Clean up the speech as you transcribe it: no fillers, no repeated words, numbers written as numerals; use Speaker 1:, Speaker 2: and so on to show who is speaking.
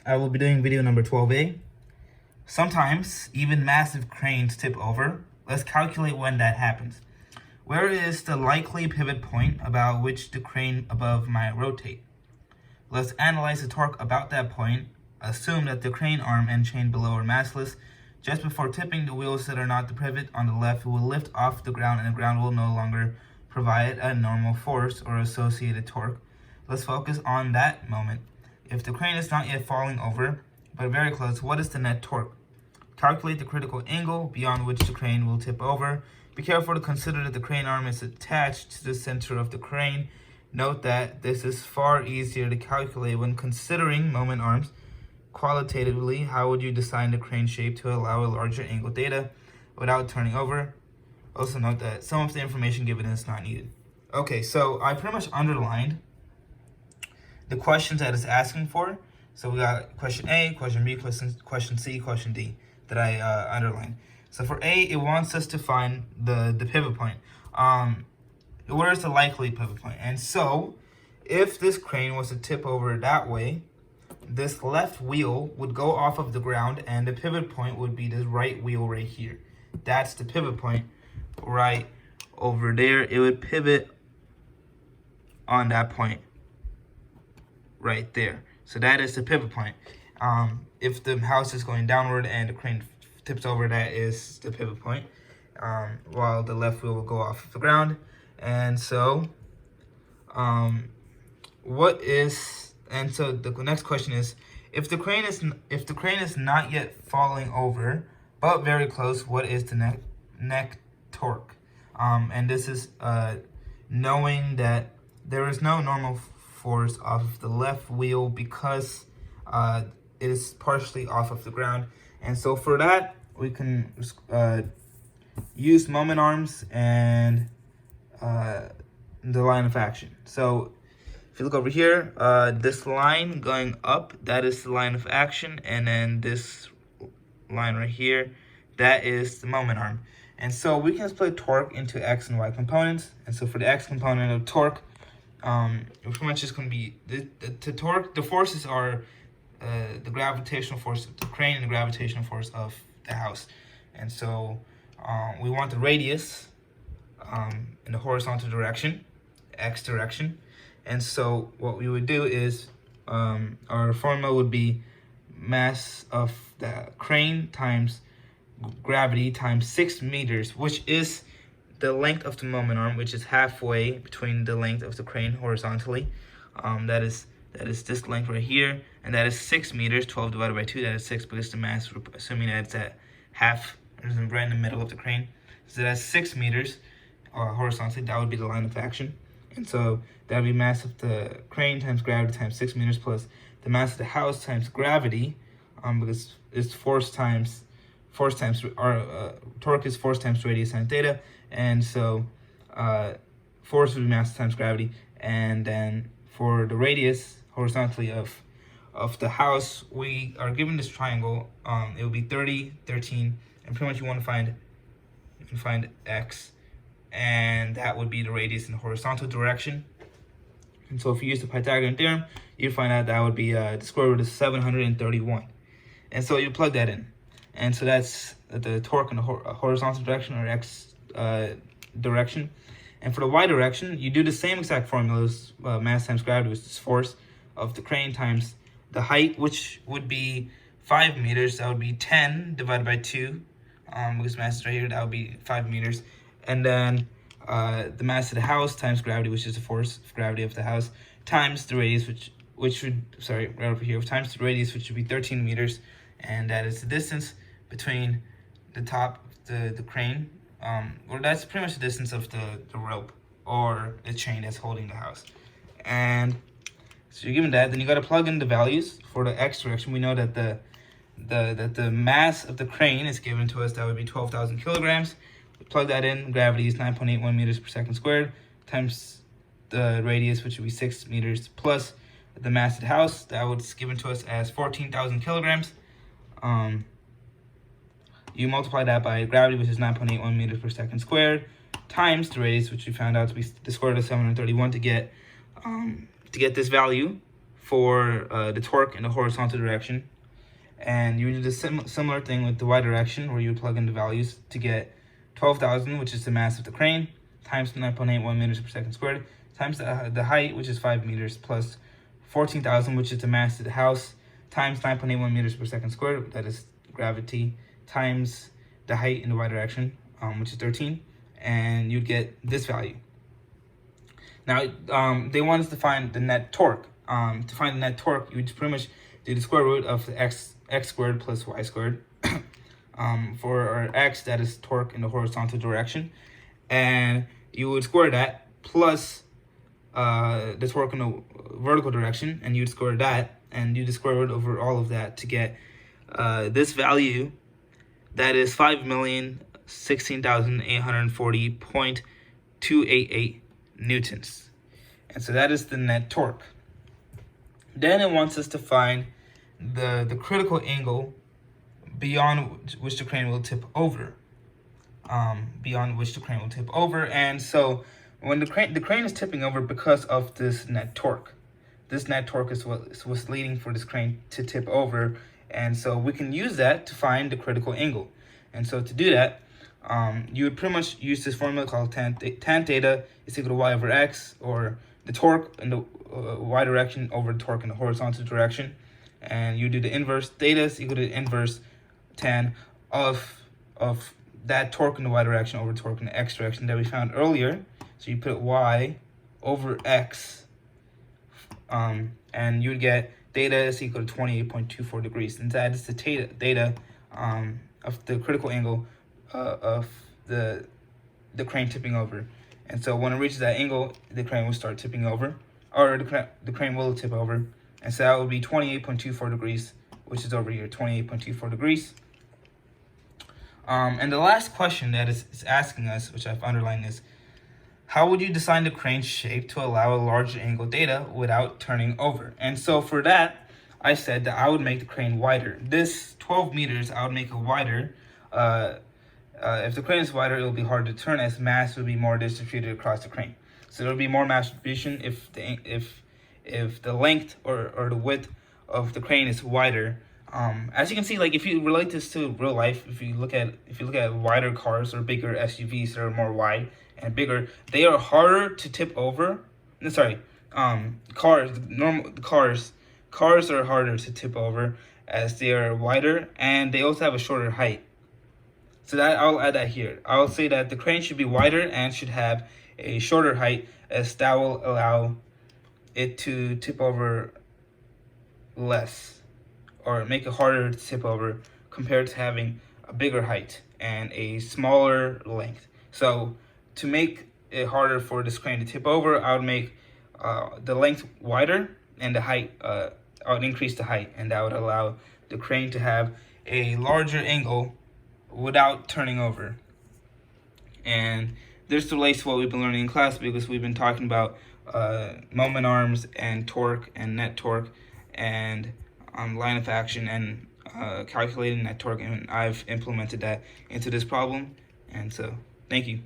Speaker 1: I will be doing video number 12A. Sometimes, even massive cranes tip over. Let's calculate when that happens. Where is the likely pivot point about which the crane above might rotate? Let's analyze the torque about that point. Assume that the crane arm and chain below are massless. Just before tipping, the wheels that are not the pivot on the left will lift off the ground, and the ground will no longer provide a normal force or associated torque. Let's focus on that moment. If the crane is not yet falling over, but very close, what is the net torque? Calculate the critical angle beyond which the crane will tip over. Be careful to consider that the crane arm is attached to the center of the crane. Note that this is far easier to calculate when considering moment arms. Qualitatively, how would you design the crane shape to allow a larger angle data without turning over? Also note that some of the information given is not needed. Okay, so I pretty much underlined the questions that it's asking for. So we got question A, question B, question C, question D that I underlined. So for A, it wants us to find the pivot point. Where is the likely pivot point? And so if this crane was to tip over that way, this left wheel would go off of the ground and the pivot point would be this right wheel right here. That's the pivot point right over there. It would pivot on that point right there. So that is the pivot point. If the house is going downward and the crane tips over, that is the pivot point, while the left wheel will go off of the ground. And so so the next question is, if the crane is not yet falling over but very close, what is the net torque? And this is knowing that there is no normal force off of the left wheel because it is partially off of the ground. And so for that, we can use moment arms and the line of action. So if you look over here, this line going up, that is the line of action, and then this line right here, that is the moment arm. And so we can split torque into X and Y components. And so for the X component of torque, pretty much just going to be the torque. The forces are the gravitational force of the crane and the gravitational force of the house. And so we want the radius in the horizontal direction, X direction. And so what we would do is our formula would be mass of the crane times gravity times 6 meters, which is the length of the moment arm, which is halfway between the length of the crane horizontally. That is this length right here, and that is 6 meters. 12 divided by 2, that is 6, because the mass, assuming that it's at half, right in the middle of the crane. So that's 6 meters horizontally. That would be the line of action. And so that would be mass of the crane times gravity times 6 meters plus the mass of the house times gravity, because it's torque is force times radius times theta. And so force would be mass times gravity. And then for the radius horizontally of the house, we are given this triangle. It will be 30, 13, and pretty much you can find X, and that would be the radius in the horizontal direction. And so if you use the Pythagorean theorem, you find out that would be the square root of 731. And so you plug that in. And so that's the torque in the horizontal direction, or X direction. And for the Y direction, you do the same exact formulas, mass times gravity, which is force of the crane, times the height, which would be 5 meters. That would be 10 divided by 2, because mass is right here, that would be 5 meters. And then the mass of the house times gravity, which is the force of gravity of the house, times the radius, right over here, times the radius, which would be 13 meters. And that is the distance between the top of the crane, or that's pretty much the distance of the rope or the chain that's holding the house. And so you're given that, then you got to plug in the values for the X direction. We know that the mass of the crane is given to us. That would be 12,000 kilograms. We plug that in. Gravity is 9.81 meters per second squared times the radius, which would be 6 meters, plus the mass of the house. That was given to us as 14,000 kilograms. You multiply that by gravity, which is 9.81 meters per second squared, times the radius, which we found out to be the square root of 731, to get this value for the torque in the horizontal direction. And you would do the similar thing with the y direction, where you would plug in the values to get 12,000, which is the mass of the crane, times 9.81 meters per second squared, times the height, which is 5 meters, plus 14,000, which is the mass of the house, times 9.81 meters per second squared, that is gravity, times the height in the y direction, which is 13, and you'd get this value. Now, they want us to find the net torque. To find the net torque, you would pretty much do the square root of the x squared plus y squared. For our x, that is torque in the horizontal direction, and you would square that plus the torque in the vertical direction, and you'd square that, and do the square root over all of that to get this value, that is 5,016,840.288 newtons. And so that is the net torque. Then it wants us to find the critical angle beyond which the crane will tip over. And so when the crane is tipping over because of this net torque. This net torque is what's leading for this crane to tip over, and so we can use that to find the critical angle. And so to do that, you would pretty much use this formula called tan theta is equal to y over x, or the torque in the y direction over the torque in the horizontal direction, and you do the inverse. Theta is equal to the inverse tan of that torque in the y direction over torque in the x direction that we found earlier. So you put y over x, and you would get theta is equal to 28.24 degrees, and that is the theta of the critical angle of the crane tipping over. And so when it reaches that angle, the crane will start tipping over, or the crane will tip over, and so that would be 28.24 degrees, which is over here, 28.24 degrees. And the last question that is asking us, which I've underlined, is how would you design the crane shape to allow a larger angle theta without turning over? And so for that, I said that I would make the crane wider. This 12 meters, I would make it wider. If the crane is wider, it will be harder to turn, as mass would be more distributed across the crane. So there will be more mass distribution if the length or the width of the crane is wider. As you can see, like if you relate this to real life, if you look at wider cars or bigger SUVs that are more wide and bigger, they are harder to tip over. Cars are harder to tip over as they are wider, and they also have a shorter height. So that I'll add that here. I'll say that the crane should be wider and should have a shorter height, as that will allow it to tip over less, or make it harder to tip over compared to having a bigger height and a smaller length. So to make it harder for this crane to tip over, I would make the length wider, and the height, I would increase the height, and that would allow the crane to have a larger angle without turning over. And this relates to what we've been learning in class, because we've been talking about moment arms and torque and net torque and line of action and calculating net torque, and I've implemented that into this problem. And so thank you.